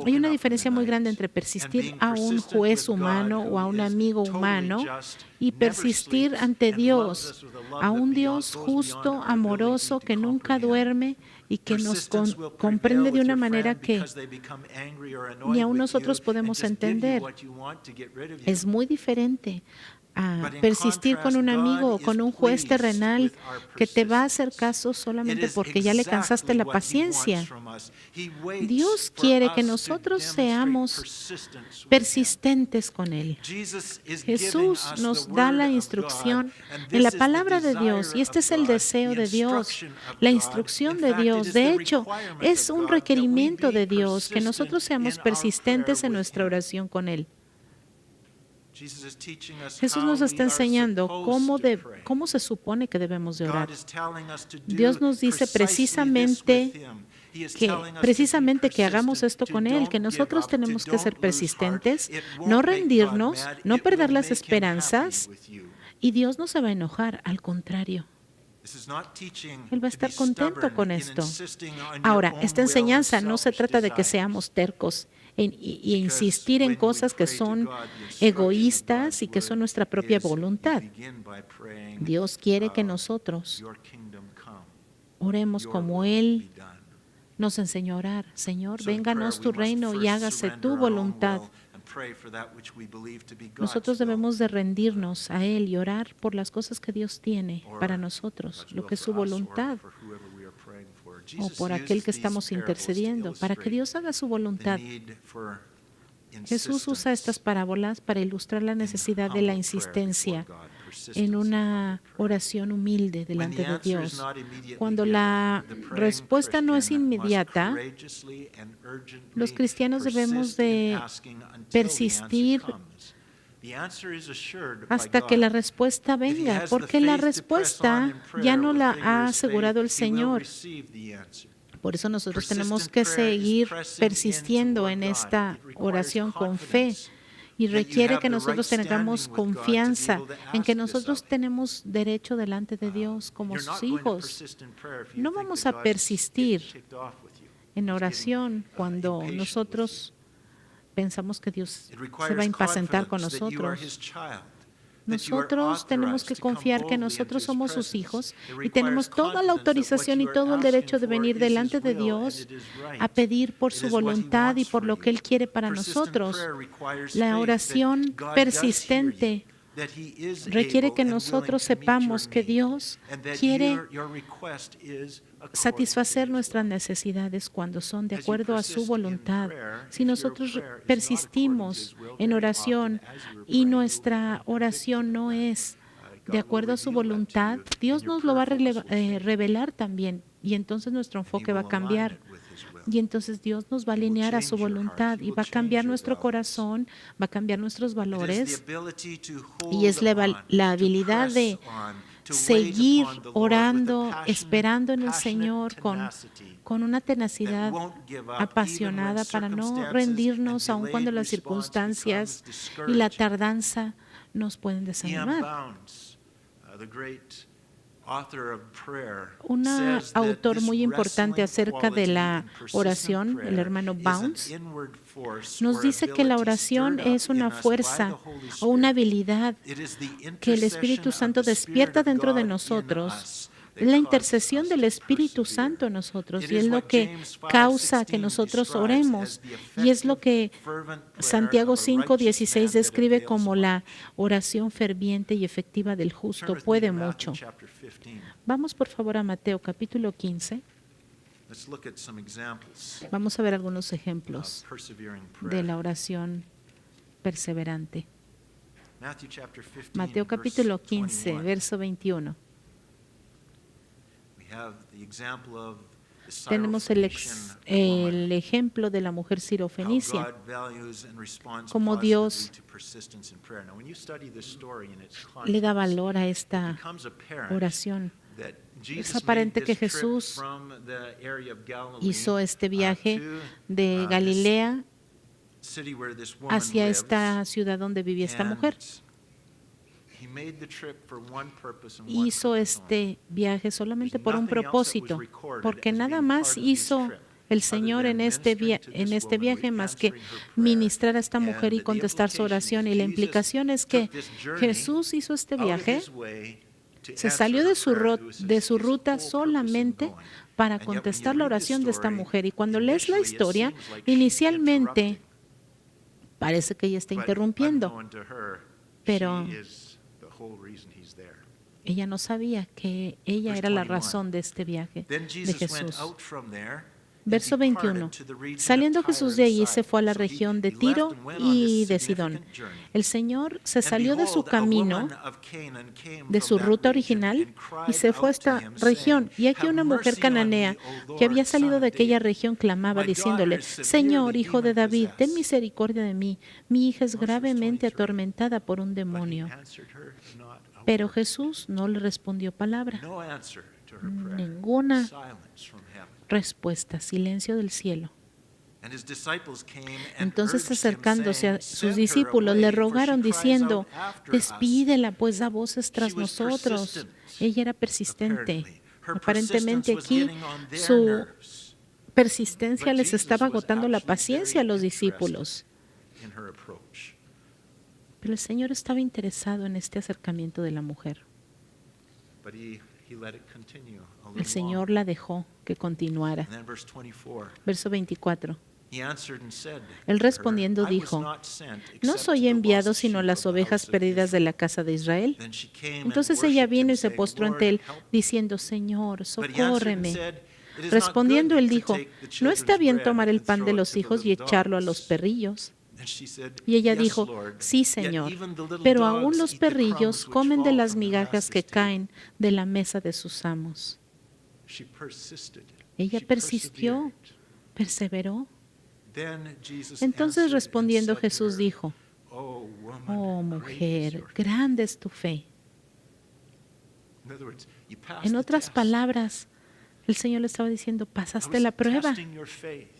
B: Hay una diferencia muy grande entre persistir a un juez humano o a un amigo humano y persistir ante Dios, a un Dios justo, amoroso, que nunca duerme y que nos comprende de una manera que ni aún nosotros podemos entender. Es muy diferente a persistir con un amigo o con un juez terrenal que te va a hacer caso solamente porque ya le cansaste la paciencia. Dios quiere que nosotros seamos persistentes con Él. Jesús nos da la instrucción en la palabra de Dios, y este es el deseo de Dios, la instrucción de Dios. De hecho, es un requerimiento de Dios que nosotros seamos persistentes en nuestra oración con Él. Jesús nos está enseñando cómo se supone que debemos de orar. Dios nos dice precisamente que hagamos esto con Él, que nosotros tenemos que ser persistentes, no rendirnos, no perder las esperanzas, y Dios no se va a enojar, al contrario. Él va a estar contento con esto. Ahora, esta enseñanza no se trata de que seamos tercos y insistir en cosas que son egoístas y que son nuestra propia voluntad. Dios quiere que nosotros oremos como Él nos enseñó a orar. Señor, vénganos tu reino y hágase tu voluntad. Nosotros debemos de rendirnos a Él y orar por las cosas que Dios tiene para nosotros, lo que es su voluntad, o por aquel que estamos intercediendo, para que Dios haga su voluntad. Jesús usa estas parábolas para ilustrar la necesidad de la insistencia en una oración humilde delante de Dios. Cuando la respuesta no es inmediata, los cristianos debemos de persistir hasta que la respuesta venga, porque la respuesta ya no la ha asegurado el Señor. Por eso nosotros tenemos que seguir persistiendo en esta oración con fe. Y requiere que nosotros tengamos confianza en que nosotros tenemos derecho delante de Dios como sus hijos. No vamos a persistir en oración cuando nosotros pensamos que Dios se va a impacientar con nosotros. Nosotros tenemos que confiar que nosotros somos sus hijos y tenemos toda la autorización y todo el derecho de venir delante de Dios a pedir por su voluntad y por lo que Él quiere para nosotros. La oración persistente requiere que nosotros sepamos que Dios quiere satisfacer nuestras necesidades cuando son de acuerdo a su voluntad. Si nosotros persistimos en oración y nuestra oración no es de acuerdo a su voluntad, Dios nos lo va a revelar también y entonces nuestro enfoque va a cambiar. Y entonces Dios nos va a alinear a su voluntad y va a cambiar nuestro corazón, va a cambiar nuestros valores y es la habilidad de seguir orando, esperando en el Señor con una tenacidad apasionada para no rendirnos aun cuando las circunstancias y la tardanza nos pueden desanimar. Un autor muy importante acerca de la oración, el hermano Bounds, nos dice que la oración es una fuerza o una habilidad que el Espíritu Santo despierta dentro de nosotros. Es la intercesión del Espíritu Santo en nosotros y es lo que causa que nosotros oremos y es lo que Santiago 5:16 describe como la oración ferviente y efectiva del justo. Puede mucho. Vamos por favor a Mateo capítulo 15. Vamos a ver algunos ejemplos de la oración perseverante. Mateo capítulo 15, verso 21. Tenemos el ejemplo de la mujer sirofenicia, como Dios le da valor a esta oración. Es aparente que Jesús hizo este viaje de Galilea hacia esta ciudad donde vivía esta mujer. Hizo este viaje solamente por un propósito, porque nada más hizo el Señor en este viaje más que ministrar a esta mujer y contestar su oración. Y la implicación es que Jesús hizo este viaje, se salió de su ruta solamente para contestar la oración de esta mujer. Y cuando lees la historia, inicialmente parece que ella está interrumpiendo, pero ella no sabía que ella era la razón de este viaje de Jesús. Verso 21. Saliendo Jesús de allí, se fue a la región de Tiro y de Sidón. El Señor se salió de su camino, de su ruta original, y se fue a esta región. Y aquí una mujer cananea que había salido de aquella región clamaba diciéndole: Señor, hijo de David, ten misericordia de mí. Mi hija es gravemente atormentada por un demonio. Pero Jesús no le respondió palabra. Ninguna respuesta, silencio del cielo. Entonces, acercándose a sus discípulos, le rogaron diciendo: despídela, pues da voces tras nosotros. Ella era persistente. Aparentemente aquí su persistencia les estaba agotando la paciencia a los discípulos. Pero el Señor estaba interesado en este acercamiento de la mujer. El Señor la dejó que continuara. Verso 24. Él respondiendo dijo: ¿no soy enviado sino a las ovejas perdidas de la casa de Israel? Entonces ella vino y se postró ante él, diciendo: Señor, socórreme. Respondiendo él dijo: ¿no está bien tomar el pan de los hijos y echarlo a los perrillos? Y ella dijo, sí, Señor, pero aún los perrillos comen de las migajas que caen de la mesa de sus amos. Ella persistió, perseveró. Entonces respondiendo Jesús dijo, oh mujer, grande es tu fe. En otras palabras, el Señor le estaba diciendo, pasaste la prueba.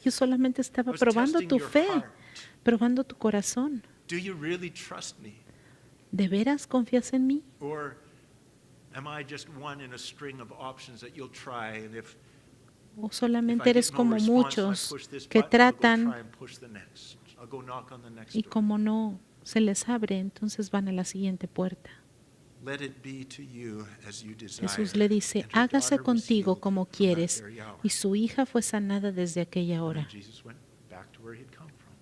B: Yo solamente estaba probando tu fe, probando tu corazón. ¿De veras confías en mí? ¿O solamente eres como muchos que tratan y como no se les abre, entonces van a la siguiente puerta? Jesús le dice, hágase contigo como quieres. Y su hija fue sanada desde aquella hora.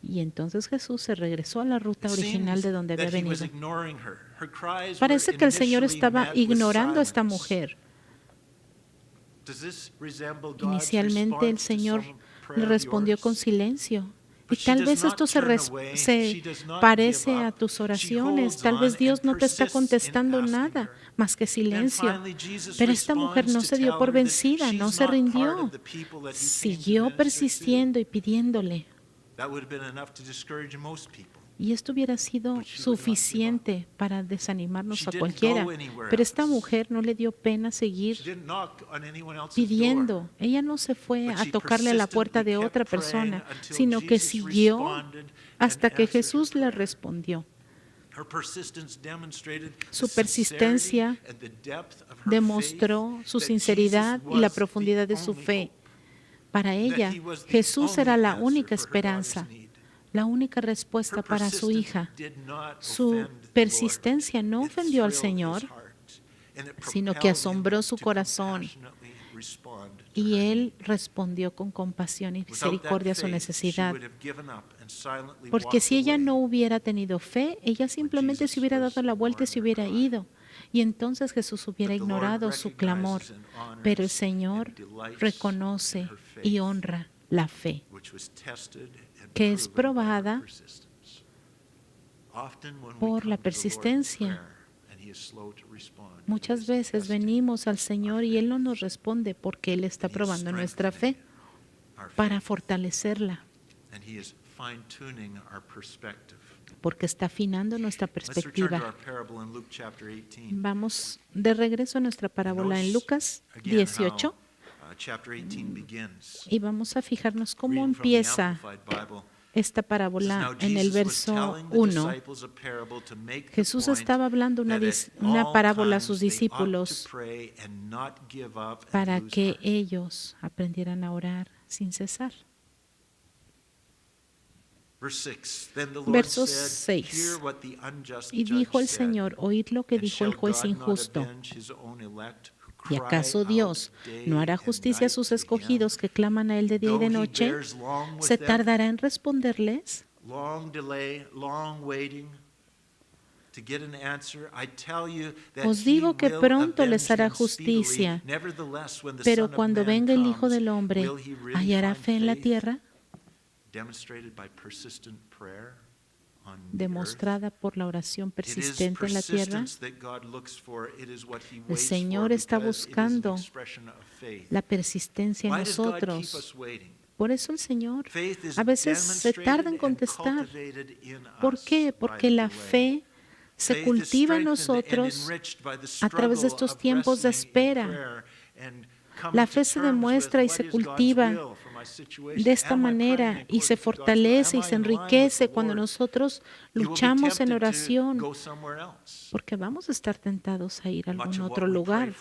B: Y entonces Jesús se regresó a la ruta original de donde había venido. Parece que el Señor estaba ignorando a esta mujer. Inicialmente el Señor le respondió con silencio. Y tal vez esto se parece a tus oraciones. Tal vez Dios no te está contestando nada más que silencio. Pero esta mujer no se dio por vencida, no se rindió. Siguió persistiendo y pidiéndole. Y esto hubiera sido suficiente para desanimarnos a cualquiera. Pero esta mujer no le dio pena seguir pidiendo. Ella no se fue a tocarle a la puerta de otra persona, sino que siguió hasta que Jesús le respondió. Su persistencia demostró su sinceridad y la profundidad de su fe. Para ella, Jesús era la única esperanza, la única respuesta para su hija. Su persistencia no ofendió al Señor, sino que asombró su corazón. Y Él respondió con compasión y misericordia a su necesidad. Porque si ella no hubiera tenido fe, ella simplemente se hubiera dado la vuelta y se hubiera ido. Y entonces Jesús hubiera ignorado su clamor. Pero el Señor reconoce y honra la fe, que es probada por la persistencia. Muchas veces venimos al Señor y Él no nos responde porque Él está probando nuestra fe para fortalecerla, porque está afinando nuestra perspectiva. Vamos de regreso a nuestra parábola en Lucas 18 y vamos a fijarnos cómo empieza esta parábola en el verso 1. Jesús estaba hablando una parábola a sus discípulos para que ellos aprendieran a orar sin cesar. Verso 6. Y dijo el Señor, oíd lo que dijo el juez injusto. ¿Y acaso Dios no hará justicia a sus escogidos que claman a Él de día y de noche? ¿Se tardará en responderles? Os digo que pronto les hará justicia, pero cuando venga el Hijo del Hombre, ¿hallará fe en la tierra? Demostrada por la oración persistente en la tierra. El Señor está buscando la persistencia en nosotros. Por eso el Señor a veces se tarda en contestar. ¿Por qué? Porque la fe se cultiva en nosotros a través de estos tiempos de espera. La fe se demuestra y se cultiva de esta manera y se fortalece y se enriquece cuando nosotros luchamos en oración, porque vamos a estar tentados a ir a algún otro lugar.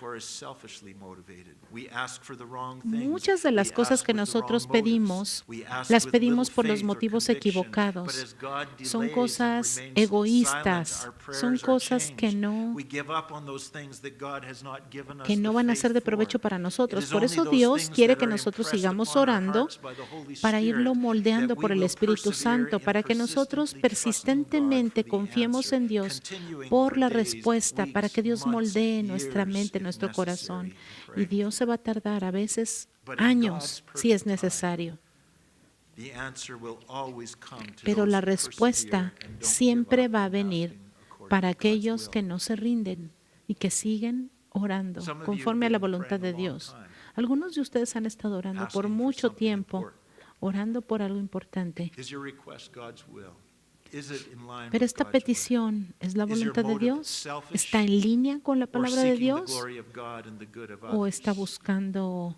B: Muchas de las cosas que nosotros pedimos, las pedimos por los motivos equivocados. Son cosas egoístas, son cosas que no van a ser de provecho para nosotros. Por eso Dios quiere que nosotros sigamos orando para irlo moldeando por el Espíritu Santo, para que nosotros persistentemente confiemos en Dios por la respuesta, para que Dios moldee nuestra mente, nuestro corazón. Y Dios se va a tardar a veces años si es necesario. Pero la respuesta siempre va a venir para aquellos que no se rinden y que siguen orando conforme a la voluntad de Dios. Algunos de ustedes han estado orando por mucho tiempo, orando por algo importante. Pero esta petición, ¿es la voluntad de Dios? ¿Está en línea con la palabra de Dios? ¿O está buscando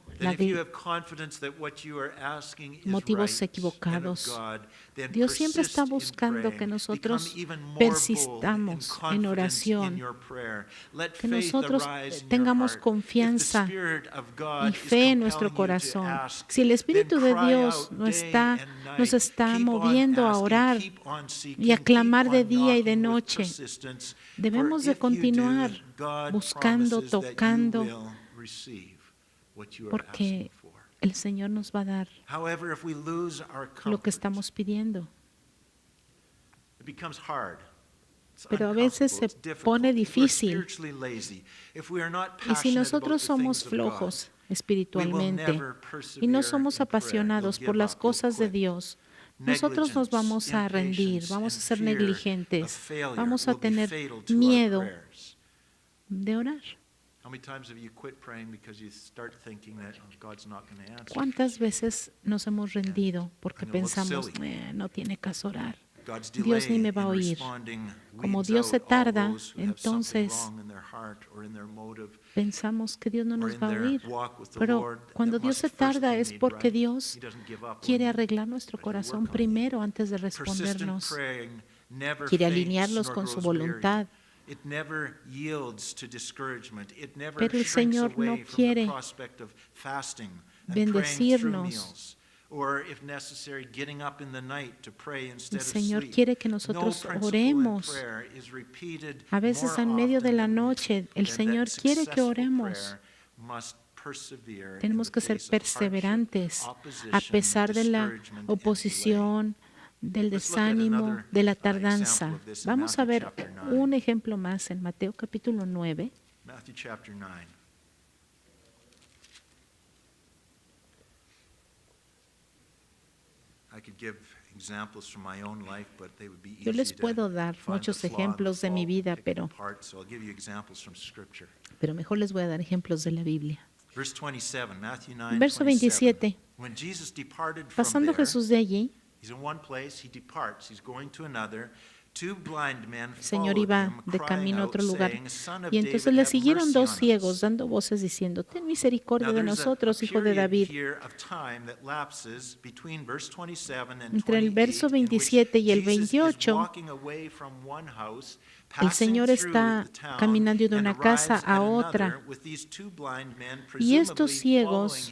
B: motivos equivocados? Dios siempre está buscando que nosotros persistamos en oración, que nosotros tengamos confianza y fe en nuestro corazón. Si el Espíritu de Dios nos está moviendo a orar y a clamar de día y de noche, debemos de continuar buscando, tocando, porque el Señor nos va a dar lo que estamos pidiendo. Pero a veces se pone difícil. Y si nosotros somos flojos espiritualmente y no somos apasionados por las cosas de Dios, nosotros nos vamos a rendir, vamos a ser negligentes, vamos a tener miedo de orar. ¿Cuántas veces nos hemos rendido porque pensamos, no tiene caso orar? Dios ni me va a oír. Como Dios se tarda, entonces pensamos que Dios no nos va a oír. Pero cuando Dios se tarda es porque Dios quiere arreglar nuestro corazón primero antes de respondernos. Quiere alinearnos con su voluntad. Pero el Señor no quiere bendecirnos. El Señor quiere que nosotros oremos. A veces en medio de la noche, el Señor quiere que oremos. Tenemos que ser perseverantes a pesar de la oposición, del desánimo, de la tardanza. Vamos a ver un ejemplo más en Mateo capítulo 9. Yo les puedo dar muchos ejemplos de mi vida, pero mejor les voy a dar ejemplos de la Biblia. Verso 27. Pasando Jesús de allí, el Señor iba de camino a otro lugar, y entonces le siguieron dos ciegos dando voces diciendo, ten misericordia de nosotros, hijo de David. Entre el verso 27 y el 28, el Señor está caminando de una casa a otra, y estos ciegos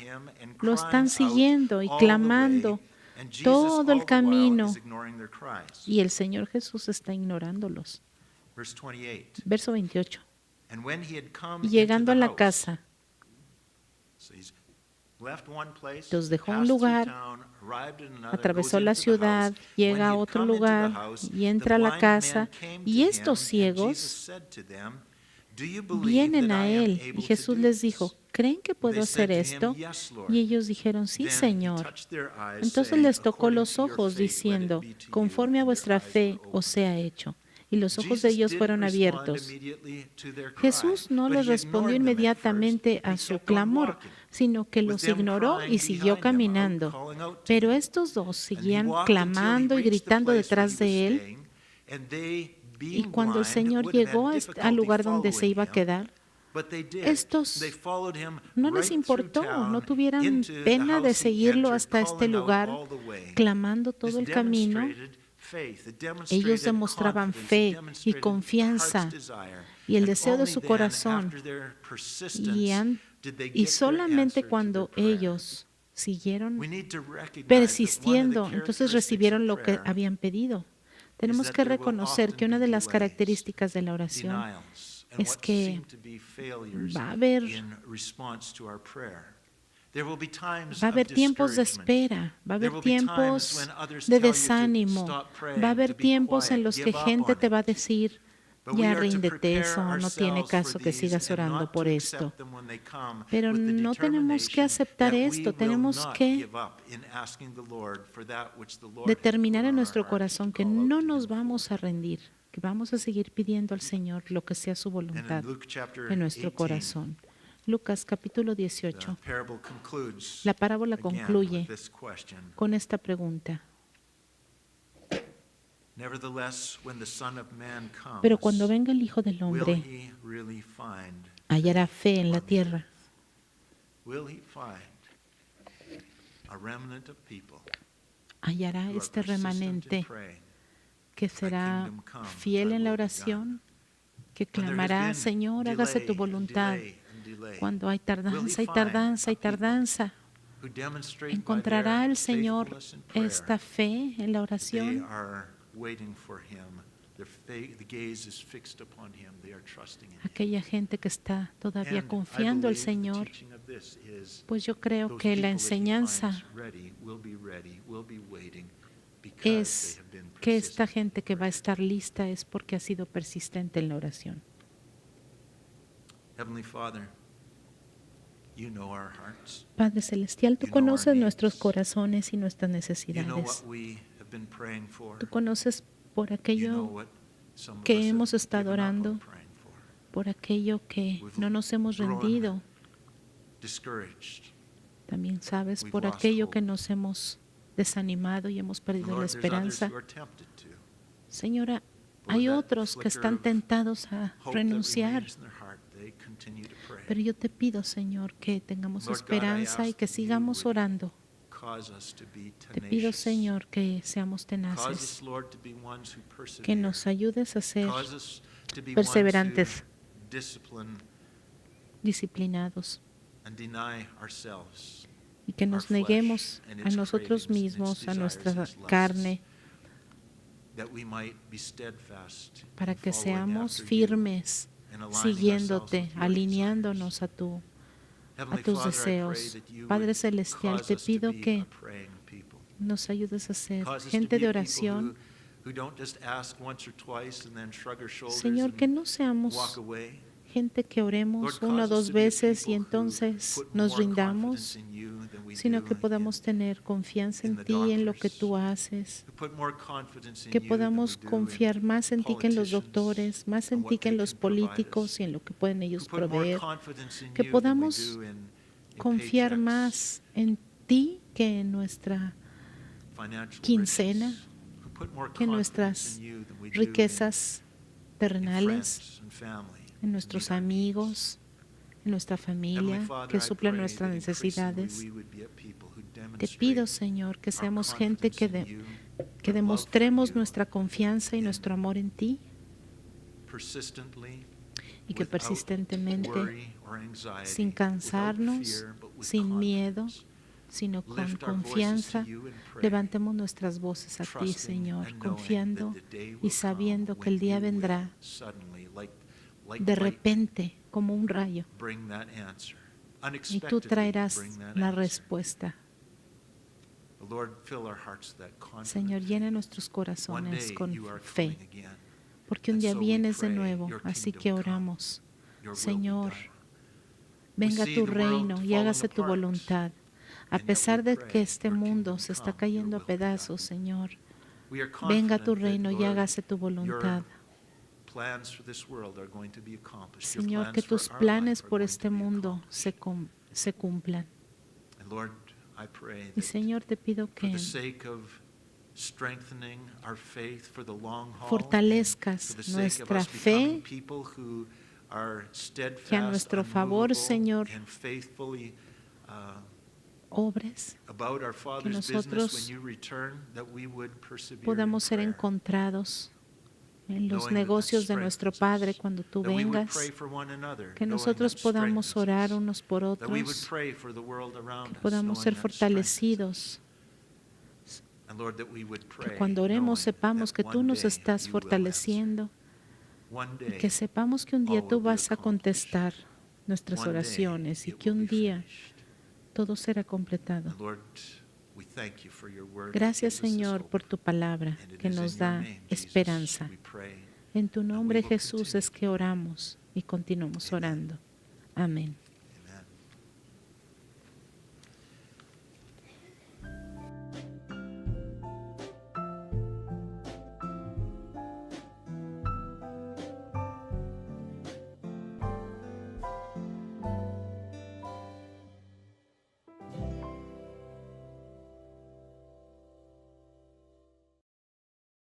B: lo están siguiendo y clamando todo el camino, y el Señor Jesús está ignorándolos. Verso 28. Y llegando a la casa, los dejó un lugar, atravesó la ciudad, llega a otro lugar y entra a la casa, y estos ciegos vienen a él. Y Jesús les dijo, ¿creen que puedo hacer esto? Y ellos dijeron, sí, Señor. Entonces les tocó los ojos, diciendo, conforme a vuestra fe os sea hecho. Y los ojos de ellos fueron abiertos. Jesús no les respondió inmediatamente a su clamor, sino que los ignoró y siguió caminando. Pero estos dos seguían clamando y gritando detrás de él. Y cuando el Señor llegó al lugar donde se iba a quedar, estos no les importó, no tuvieron pena de seguirlo hasta este lugar, clamando todo el camino. Ellos demostraban fe y confianza y el deseo de su corazón. Y solamente cuando ellos siguieron persistiendo, entonces recibieron lo que habían pedido. Tenemos que reconocer que una de las características de la oración es que va a haber tiempos de espera, va a haber tiempos de desánimo, va a haber tiempos en los que gente te va a decir, Ya ríndete, eso no tiene caso que sigas orando por esto. Pero no tenemos que aceptar esto, tenemos que determinar en nuestro corazón que no nos vamos a rendir, que vamos a seguir pidiendo al Señor lo que sea su voluntad en nuestro corazón. Lucas capítulo 18. La parábola concluye con esta pregunta. Pero cuando venga el Hijo del Hombre, ¿hallará fe en la tierra? ¿Hallará este remanente que será fiel en la oración, que clamará, Señor, hágase tu voluntad? Cuando hay tardanza y tardanza y tardanza, ¿encontrará el Señor esta fe en la oración? Aquella gente que está todavía confiando al Señor, pues yo creo que la enseñanza es que esta gente que va a estar lista es porque ha sido persistente en la oración. Padre Celestial, tú conoces nuestros corazones y nuestras necesidades. Tú conoces por aquello que hemos estado orando, por aquello que no nos hemos rendido. También sabes por aquello que nos hemos desanimado y hemos perdido la esperanza. Señora, hay otros que están tentados a renunciar. Pero yo te pido, Señor, que tengamos esperanza y que sigamos orando. Te pido, Señor, que seamos tenaces, que nos ayudes a ser perseverantes, disciplinados, y que nos neguemos a nosotros mismos, a nuestra carne, para que seamos firmes, siguiéndote, alineándonos a tus deseos. Padre Celestial, te pido que nos ayudes a ser gente de oración. Señor, que no seamos gente que oremos una o dos veces y entonces nos rindamos, sino que podamos tener confianza en ti, en lo que tú haces, que podamos confiar más en ti que en los doctores, más en ti que en los políticos y en lo que pueden ellos proveer, que podamos confiar más en ti que en nuestra quincena, que en nuestras riquezas terrenales, en nuestros amigos, en nuestra familia, que suplan nuestras necesidades. Te pido, Señor, que seamos gente que demostremos nuestra confianza y nuestro amor en ti, y que persistentemente, sin cansarnos, sin miedo, sino con confianza, levantemos nuestras voces a ti, Señor, confiando y sabiendo que el día vendrá de repente, como un rayo, y tú traerás la respuesta. Señor, llena nuestros corazones con fe, porque un día vienes de nuevo, así que oramos. Señor, venga tu reino y hágase tu voluntad. A pesar de que este mundo se está cayendo a pedazos, Señor, venga tu reino y hágase tu voluntad. Señor, que tus planes por este mundo se cumplan. Y Señor, te pido que fortalezcas nuestra fe, que a nuestro favor, Señor, obres, que nosotros podamos ser encontrados en los negocios de nuestro Padre cuando tú vengas, que nosotros podamos orar unos por otros, que podamos ser fortalecidos, que cuando oremos sepamos que tú nos estás fortaleciendo, y que sepamos que un día tú vas a contestar nuestras oraciones y que un día todo será completado. Gracias, Señor, por tu palabra que nos da esperanza. En tu nombre, Jesús, es que oramos y continuamos orando. Amén.